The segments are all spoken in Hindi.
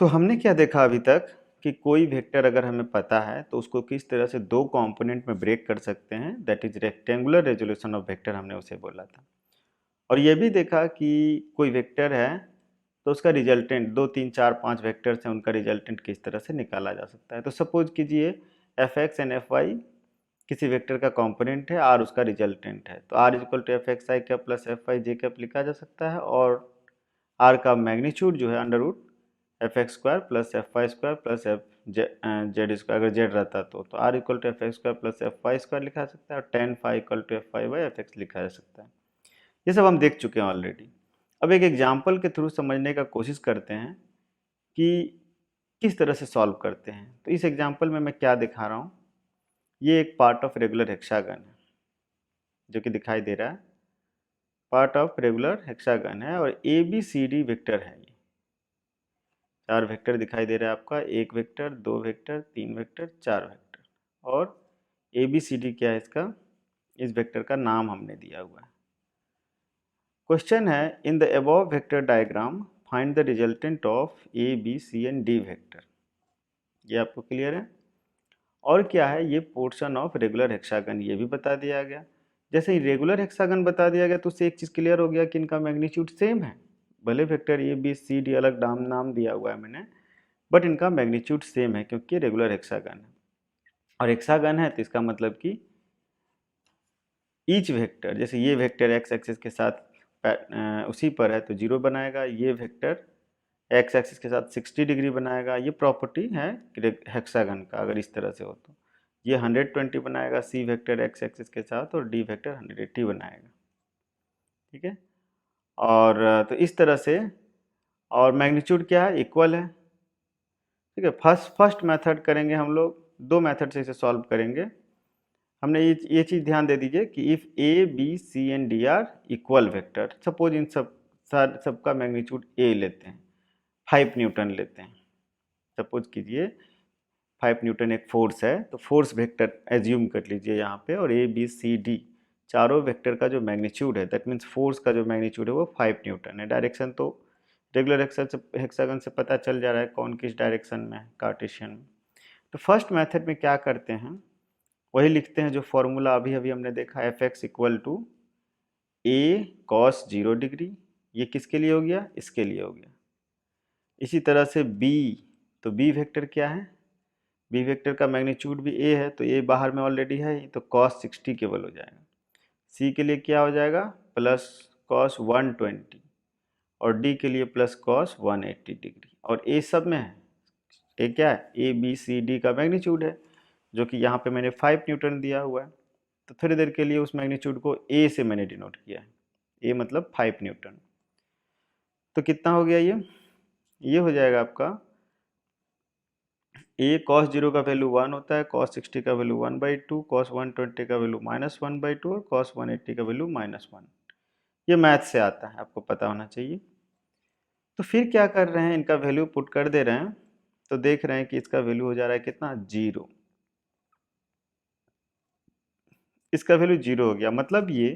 तो हमने क्या देखा अभी तक कि कोई वेक्टर अगर हमें पता है तो उसको किस तरह से दो कंपोनेंट में ब्रेक कर सकते हैं, that is rectangular resolution of vector, हमने उसे बोला था। और ये भी देखा कि कोई वेक्टर है तो उसका रिजल्टेंट, दो तीन चार पांच वेक्टर्स हैं, उनका रिजल्टेंट किस तरह से निकाला जा सकता है। तो सपोज कीजिए F X and F Y किसी वेक्टर का कंपोनेंट है, आर उसका रिजल्टेंट है, तो R equal to F X I cap plus F Y J cap लिखा जा सकता है। और आर का मैग्नीट्यूड जो है under root F X square plus F Y square plus F Z square, अगर जेड रहता तो R equal to F X square plus F Y square लिखा जा सकता है, और tan phi equal to F Y by F X लिखा जा सकता है। ये सब हम देख चुके हैं ऑलरेडी। अब एक एग्जाम्पल के थ्रू समझने का कोशिश करते हैं कि किस तरह से सॉल्व करते हैं। तो इस एग्जाम्पल में मैं क्या दिखा रहा हूँ, ये एक पार्ट ऑफ रेगुलर हेक्सागन है जो कि दिखाई दे रहा है, पार्ट ऑफ रेगुलर हेक्सागन है, और A B C D vector है। ये चार वेक्टर दिखाई दे रहा है आपका, एक वेक्टर, दो वेक्टर, तीन वेक्टर, चार वेक्टर। और ए बी सी डी क्या है इसका, इस वेक्टर का नाम हमने दिया हुआ है। क्वेश्चन है in the above vector diagram find the resultant of A B C and D vector. ये आपको क्लियर है। और क्या है, ये पोर्शन ऑफ रेगुलर हेक्सागन, ये भी बता दिया गया। जैसे ही रेगुलर हेक्सागन बता दिया गया तो उससे एक चीज़ क्लियर हो गया कि इनका मैग्नीट्यूड सेम है। भले vector A B C D अलग नाम दिया हुआ है मैंने, बट इनका मैग्नीट्यूड सेम है क्योंकि रेगुलर हेक्सागन है। और हेक्सागन है तो इसका मतलब कि ईच वेक्टर, जैसे ये वेक्टर एक्स एक्सिस के साथ उसी पर है तो जीरो बनाएगा, ये वेक्टर एक्स एक्सिस के साथ 60 डिग्री बनाएगा। ये प्रॉपर्टी है हेक्सागन का, अगर इस तरह से हो तो ये 120 बनाएगा सी वेक्टर एक्स एक्सिस के साथ, और डी वेक्टर 180 बनाएगा। ठीक है। और तो इस तरह से, और मैग्नीट्यूड क्या है, इक्वल है। ठीक है। फर्स्ट मेथड करेंगे हम लोग, दो मेथड से इसे सॉल्व करेंगे। हमने ये चीज़ ध्यान दे दीजिए कि if A B C and D are equal vector, suppose इन सबका मैग्नीट्यूड ए लेते हैं, 5 न्यूटन लेते हैं। सपोज कीजिए 5 न्यूटन एक फोर्स है, तो फोर्स वेक्टर एज्यूम कर लीजिए यहाँ पे, और ए बी सी डी चारों वेक्टर का जो मैग्नीट्यूड है, दैट मीन्स फोर्स का जो मैग्नीट्यूड है वो 5 न्यूटन है। डायरेक्शन तो रेगुलर हेक्सागन से पता चल जा रहा है कौन किस डायरेक्शन में है, कार्टेशियन में। तो फर्स्ट मेथड में क्या करते हैं, वही लिखते हैं जो फॉर्मूला अभी अभी हमने देखा, F X equal to A cos 0 degree. ये किसके लिए हो गया, इसके लिए हो गया। इसी तरह से बी, तो बी वेक्टर क्या है, बी वेक्टर का मैग्नीट्यूड भी ए है, तो ए बाहर में ऑलरेडी है, तो कॉस 60 केवल हो जाएगा। सी के लिए क्या हो जाएगा, प्लस कॉस 120, और डी के लिए प्लस कॉस 180 डिग्री। और ए सब में है, ए क्या है, ए बी सी डी का मैग्नीट्यूड है, जो कि यहाँ पे मैंने 5 न्यूटन दिया हुआ है। तो थोड़ी देर के लिए उस मैग्नीट्यूड को ए से मैंने डिनोट किया है, ए मतलब 5 न्यूटन। तो कितना हो गया, ये हो जाएगा आपका, ए कॉस 0 का वैल्यू 1 होता है, कॉस 60 का वैल्यू 1/2, कॉस 120 का वैल्यू -1/2, और कॉस 180 का वैल्यू -1। ये मैथ से आता है, आपको पता होना चाहिए। तो फिर क्या कर रहे हैं, इनका वैल्यू पुट कर दे रहे हैं, तो देख रहे हैं कि इसका वैल्यू हो जा रहा है कितना, 0। इसका वैल्यू 0 हो गया, मतलब ये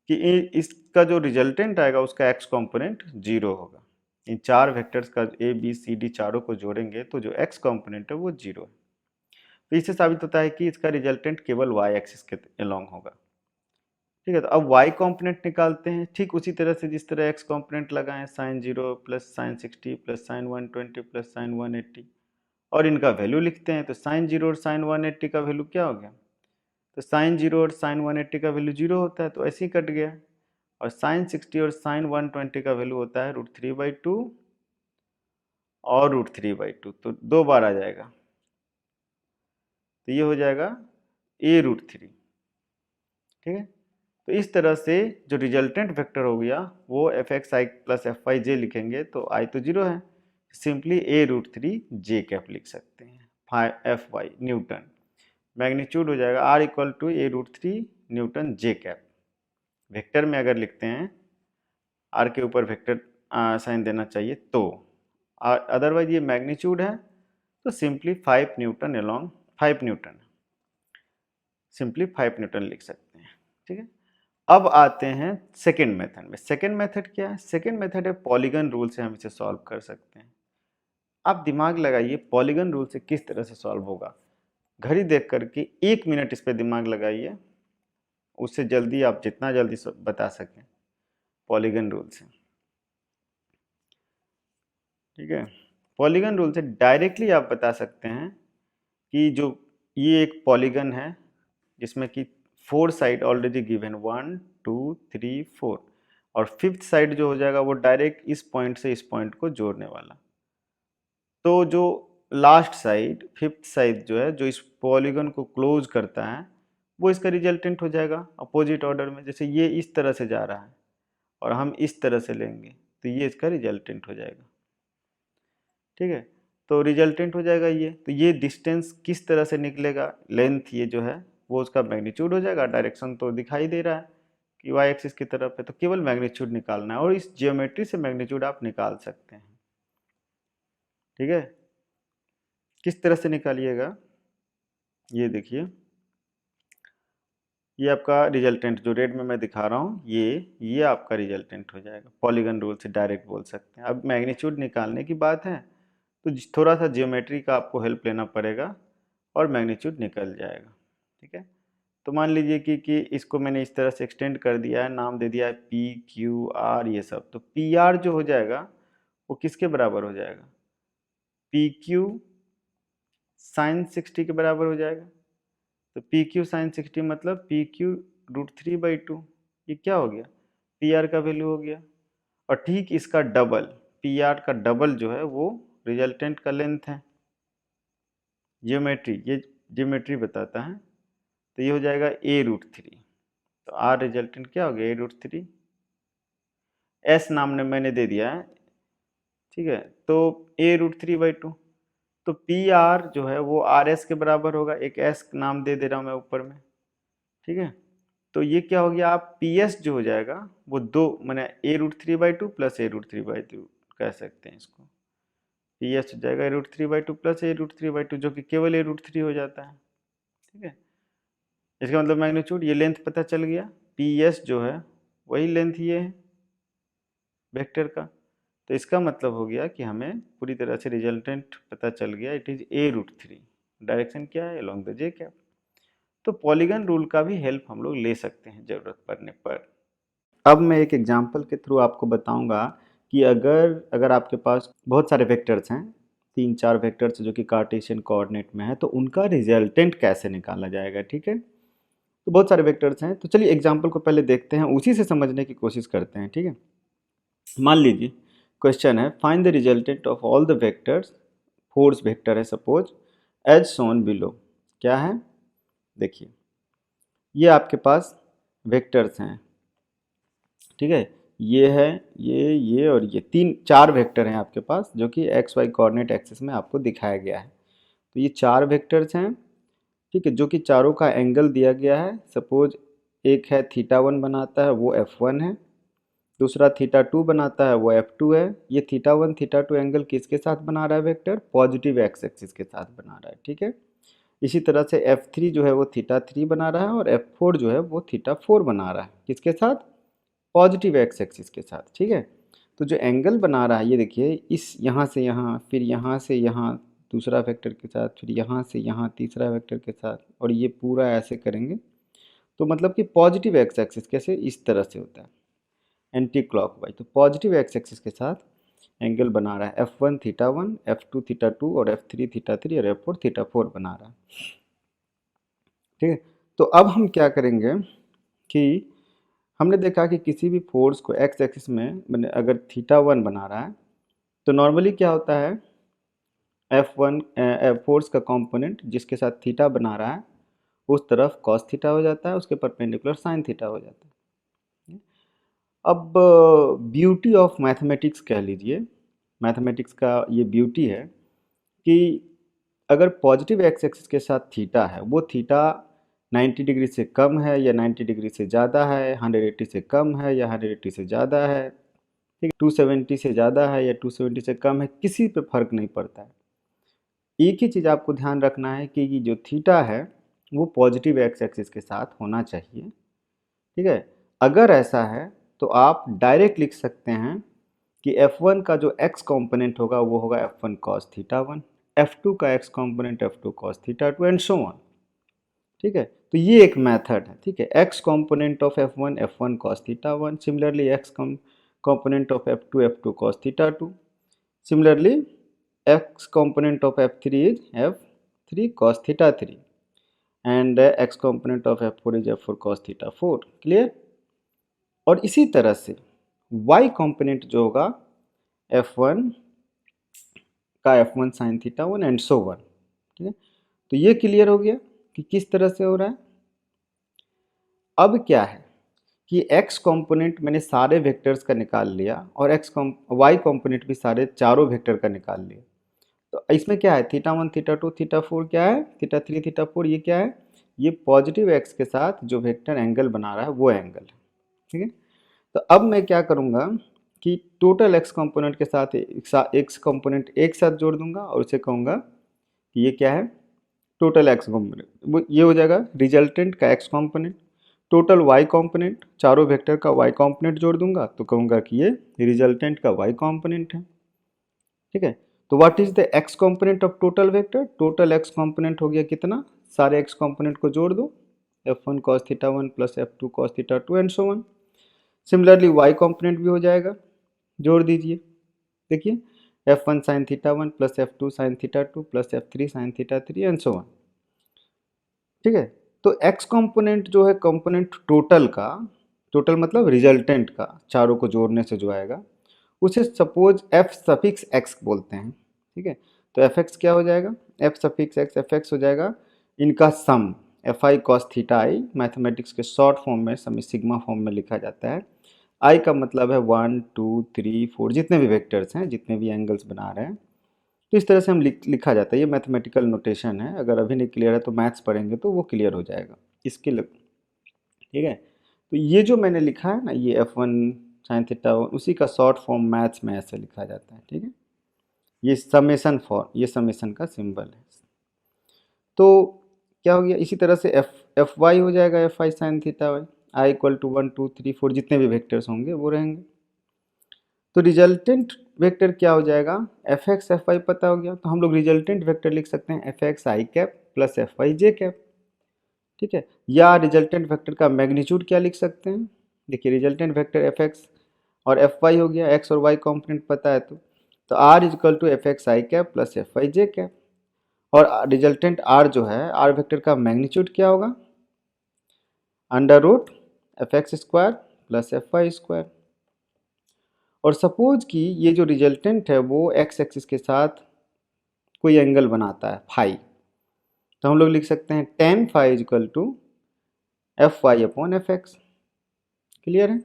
कि इसका जो रिजल्टेंट आएगा उसका एक्स कंपोनेंट 0 होगा। इन चार वेक्टर्स का ए बी सी डी चारों को जोड़ेंगे तो जो एक्स कंपोनेंट है वो 0 है। तो इससे साबित होता है कि इसका रिजल्टेंट केवल वाई एक्सिस के अलोंग होगा। ठीक है। तो अब वाई कंपोनेंट निकालते हैं, ठीक उसी तरह से जिस तरह एक्स कंपोनेंट लगाएं, sine 0 plus sine 60 plus sine 120 plus sine 180, और इनका वैल्यू लिखते हैं। तो साइन 0 और साइन 180 का वैल्यू क्या हो गया, तो साइन 0 और साइन 180 का वैल्यू 0 होता है, तो ऐसे ही कट गया। और साइन 60 और साइन 120 का वैल्यू होता है √3/2 और √3/2, तो 2 बार आ जाएगा, तो ये हो जाएगा a√3। ठीक है। तो इस तरह से जो रिजल्टेंट वेक्टर हो गया वो एफ एक्स आई प्लस एफ वाई जे लिखेंगे, तो आई तो 0 है, सिंपली a√3 जे कैप लिख सकते हैं, एफ वाई न्यूटन। मैग्नीट्यूड हो जाएगा r equal to a√3 newton J cap. Vector में अगर लिखते हैं, r के ऊपर वेक्टर साइन देना चाहिए, तो अदरवाइज ये मैग्नीट्यूड है, तो simply 5 Newton along 5 Newton, simply 5 Newton लिख सकते हैं। ठीक है। अब आते हैं सेकेंड मेथड में। सेकेंड मेथड क्या है, सेकेंड मेथड है पॉलीगन रूल से हम इसे सॉल्व कर सकते हैं। आप दिमाग लगाइए पॉलीगन रूल से किस तरह से सॉल्व होगा। घड़ी देख करके 1 मिनट इस पर दिमाग लगाइए, उससे जल्दी आप जितना जल्दी बता सकें पॉलीगन रूल से। ठीक है, पॉलीगन रूल से डायरेक्टली आप बता सकते हैं कि जो ये एक पॉलीगन है जिसमें कि 4 साइड ऑलरेडी गिवन 1 2 3 4 और 5th साइड जो हो जाएगा वो डायरेक्ट इस पॉइंट से इस पॉइंट को जोड़ने वाला। तो जो लास्ट साइड 5th साइड जो है, जो इस पॉलीगन को क्लोज करता है, वो इसका रिजल्टेंट हो जाएगा अपोजिट ऑर्डर में। जैसे ये इस तरह से जा रहा है और हम इस तरह से लेंगे तो ये इसका रिजल्टेंट हो जाएगा। ठीक है, तो रिजल्टेंट हो जाएगा ये। तो ये डिस्टेंस किस तरह से निकलेगा, लेंथ ये जो है वो उसका मैग्नीट्यूड हो जाएगा। डायरेक्शन तो दिखाई दे रहा है कि वाई एक्सिस की तरफ है, तो केवल मैग्नीट्यूड निकालना है और इस जियोमेट्री से मैग्नीट्यूड आप निकाल सकते हैं। ठीक है, किस तरह से निकालिएगा, ये देखिए, ये आपका रिजल्टेंट जो रेड में मैं दिखा रहा हूँ, ये आपका रिजल्टेंट हो जाएगा। पॉलीगन रूल से डायरेक्ट बोल सकते हैं। अब मैग्नीट्यूड निकालने की बात है तो थोड़ा सा जियोमेट्री का आपको हेल्प लेना पड़ेगा और मैग्नीट्यूड निकल जाएगा। ठीक है, तो मान लीजिए कि इसको मैंने इस तरह से एक्सटेंड कर दिया है, नाम दे दिया है पी क्यू आर ये सब। तो पी आर जो हो जाएगा वो किसके बराबर हो जाएगा, पी क्यू साइन 60 के बराबर हो जाएगा। तो पी क्यू साइन 60 मतलब पी क्यू √3/2। ये क्या हो गया, पी आर का वैल्यू हो गया। और ठीक इसका डबल, पी आर का डबल जो है वो रिजल्टेंट का लेंथ है। जियोमेट्री, ये जियोमेट्री बताता है। तो ये हो जाएगा a√3। तो आर रिजल्टेंट क्या हो गया, a√3। एस नाम ने मैंने दे दिया है। ठीक है, तो a√3/2। तो पी आर जो है वो आर एस के बराबर होगा। एक एस नाम दे दे रहा हूँ मैं ऊपर में। ठीक है, तो ये क्या हो गया, आप पी एस जो हो जाएगा वो दो मैंने a√3/2 प्लस a√3/2 कह सकते हैं इसको। पी एस हो जाएगा a√3/2 प्लस a√3/2 जो कि केवल a√3 हो जाता है। ठीक है, इसका मतलब मैग्नीट्यूड, ये लेंथ पता चल गया। पी एस जो है वही लेंथ ये है वेक्टर का। तो इसका मतलब हो गया कि हमें पूरी तरह से रिजल्टेंट पता चल गया, इट इज a√3। डायरेक्शन क्या है, अलोंग द जे कैप। तो पॉलीगन रूल का भी हेल्प हम लोग ले सकते हैं जरूरत पड़ने पर। अब मैं एक एग्जांपल के थ्रू आपको बताऊंगा कि अगर अगर आपके पास बहुत सारे वेक्टर्स हैं, 3-4 वेक्टर्स जो कि कार्टेशियन कोऑर्डिनेट में है, तो उनका रिजल्टेंट कैसे निकाला जाएगा। ठीक है, तो बहुत सारे वेक्टर्स हैं, तो चलिए एग्जांपल को पहले देखते हैं, उसी से समझने की कोशिश करते हैं। ठीक है, मान लीजिए क्वेश्चन है find the resultant of all the vectors, force vector है सपोज, एज शोन बिलो। क्या है, देखिए ये आपके पास वेक्टर्स हैं। ठीक है, ये है, ये और ये 3-4 वेक्टर हैं आपके पास जो कि एक्स वाई कोऑर्डिनेट एक्सिस में आपको दिखाया गया है। तो ये 4 वेक्टर्स हैं। ठीक है, जो कि चारों का एंगल दिया गया है। सपोज एक है θ1 बनाता है वो f1 है, दूसरा θ2 बनाता है वो f2 है। ये θ1 θ2 एंगल किसके साथ बना रहा है वेक्टर, पॉजिटिव एक्स एक्सिस के साथ बना रहा है। ठीक है, इसी तरह से f3 जो है वो θ3 बना रहा है और f4 जो है वो θ4 बना रहा है, किसके साथ, पॉजिटिव एक्स एक्सिस के साथ। ठीक है, तो जो एंगल बना रहा है ये देखिए, इस यहाँ से यहाँ, फिर यहाँ से यहाँ दूसरा वेक्टर के साथ, फिर यहाँ से यहाँ तीसरा वेक्टर के साथ, और ये पूरा ऐसे करेंगे तो मतलब कि पॉजिटिव एक्स एक्सिस कैसे, इस तरह से होता है एंटी क्लॉकवाइज। तो पॉजिटिव एक्स एक्सिस के साथ एंगल बना रहा है f1 θ1, f2 θ2 और f3 θ3 और f4 θ4 बना रहा है। ठीक है, तो अब हम क्या करेंगे कि हमने देखा कि किसी भी फोर्स को एक्स एक्सिस में मैंने अगर θ1 बना रहा है तो नॉर्मली क्या होता है, f1 फोर्स का कंपोनेंट जिसके साथ थीटा बना रहा है उस तरफ cos थीटा हो जाता है, उसके परपेंडिकुलर sin थीटा हो जाता है। अब ब्यूटी ऑफ मैथमेटिक्स कह लीजिए, मैथमेटिक्स का ये ब्यूटी है कि अगर पॉजिटिव एक्स एक्सिस के साथ थीटा है, वो थीटा 90 डिग्री से कम है या 90 डिग्री से ज़्यादा है, 180 से कम है या 180 से ज़्यादा है, ठीक है, 270 से ज़्यादा है या 270 से कम है, किसी पे फर्क नहीं पड़ता है। एक ही चीज़ आपको ध्यान रखना है कि ये जो थीटा है वो पॉजिटिव एक्स एक्सिस के साथ होना चाहिए। ठीक है, अगर ऐसा है तो आप डायरेक्ट लिख सकते हैं कि F1 का जो x कंपोनेंट होगा वो होगा F1 cos थीटा 1, F2 का x component F2 cos theta 2 and so on. ठीक है, तो ये एक मेथड है। ठीक है, x component of F1 F1 cos theta 1, similarly x component of F2 cos theta 2, similarly x component of F3 is F3 cos theta 3 and x component of F4 is F4 cos theta 4। Clear. और इसी तरह से y कंपोनेंट जो होगा F1 का F1 sin theta 1 and so one. ठीक है, तो ये क्लियर हो गया कि किस तरह से हो रहा है। अब क्या है कि x कंपोनेंट मैंने सारे वेक्टर्स का निकाल लिया और y कंपोनेंट भी सारे चारों वेक्टर का निकाल लिया। तो इसमें क्या है, थीटा 1 थीटा 2 थीटा 4 क्या है, थीटा 3 थीटा 4, ये क्या है, ये पॉजिटिव x के साथ जो वेक्टर एंगल बना रहा है वो एंगल है। ठीक है, तो अब मैं क्या करूँगा कि टोटल x कंपोनेंट के साथ x कंपोनेंट एक साथ जोड़ दूंगा और उसे कहूँगा कि ये क्या है, टोटल x कंपोनेंट। ये हो जाएगा रिजल्टेंट का x component, total y component, चारों वेक्टर का y कंपोनेंट जोड़ दूंगा तो कहूँगा कि ये रिजल्टेंट का y कंपोनेंट है। ठीक है, तो what is the x component of total vector, total x component हो गया कितना, सारे x कंपोनेंट को जोड़ दो, F1 cos theta 1 plus F2 cos theta 2 and so on. Similarly y component भी हो जाएगा, जोड़ दीजिए। देखिए F1 sin theta 1 plus F2 sin theta 2 plus F3 sin theta 3 and so on. ठीक है, तो x कंपोनेंट जो है कंपोनेंट टोटल का, टोटल मतलब रिजल्टेंट का, चारों को जोड़ने से जो आएगा उसे सपोज f सफिक्स x बोलते हैं। ठीक है, तो fx क्या हो जाएगा, f सफिक्स x fx हो जाएगा इनका सम, fi cos theta i, mathematics के शॉर्ट फॉर्म में समी सिग्मा फॉर्म में लिखा जाता है। i का मतलब है 1 2 3 4 जितने भी वेक्टर्स हैं, जितने भी एंगल्स बना रहे हैं, तो इस तरह से हम लिखा जाता है। ये मैथमेटिकल नोटेशन है, अगर अभी नहीं क्लियर है तो मैथ्स पढ़ेंगे तो वो क्लियर हो जाएगा इसके लिए। ठीक है, तो ये जो मैंने लिखा है ना, ये F1 sin थीटा 1, उसी का शॉर्ट फॉर्म मैथ्स में ऐसे लिखा जाता है। ठीक है, ये समेशन फॉर्म, ये समेशन का सिंबल है। तो क्या हो गया, इसी तरह से एफ वाई हो जाएगा F I sine theta Y, I equal to 1 2 3 4 जितने भी वेक्टर्स होंगे वो रहेंगे। तो रिजल्टेंट वेक्टर क्या हो जाएगा, एफ एक्स एफ वाई पता हो गया, तो हम लोग रिजल्टेंट वेक्टर लिख सकते हैं F X I cap plus F Y J cap. ठीक है, या रिजल्टेंट वेक्टर का मैग्नीट्यूड क्या लिख सकते हैं, देखिए रिजल्टेंट वेक्टर एफ एक्स और एफ वाई हो गया, एक्स और वाई कॉम्पोनेंट पता है तो R is equal to F X I cap plus F Y J cap. और रिजल्टेंट आर जो है, आर वेक्टर का मैग्नीट्यूड क्या होगा, under root F X square plus F Y square. और सपोज कि ये जो रिजल्टेंट है वो एक्स एक्सिस के साथ कोई एंगल बनाता है फाई, तो हम लोग लिख सकते हैं tan phi is equal to F Y upon F X. Clear है,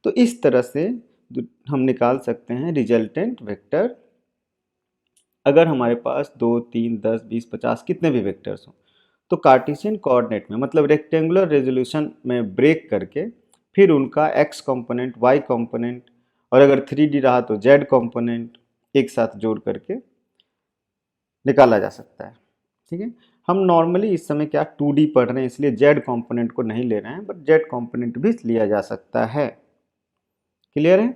तो इस तरह से हम निकाल सकते हैं रिजल्टेंट वेक्टर। अगर हमारे पास 2 3 10 20 50 कितने भी वेक्टर्स हों, तो कार्टेशियन कोऑर्डिनेट में मतलब रेक्टेंगुलर रेजोल्यूशन में ब्रेक करके फिर उनका एक्स कंपोनेंट, वाई कंपोनेंट और अगर 3D रहा तो जेड कंपोनेंट एक साथ जोड़ करके निकाला जा सकता है। ठीक है, हम नॉर्मली इस समय क्या 2D पढ़ रहे हैं इसलिए जेड कंपोनेंट को नहीं ले रहे हैं, बट जेड कंपोनेंट भी लिया जा सकता है। क्लियर है।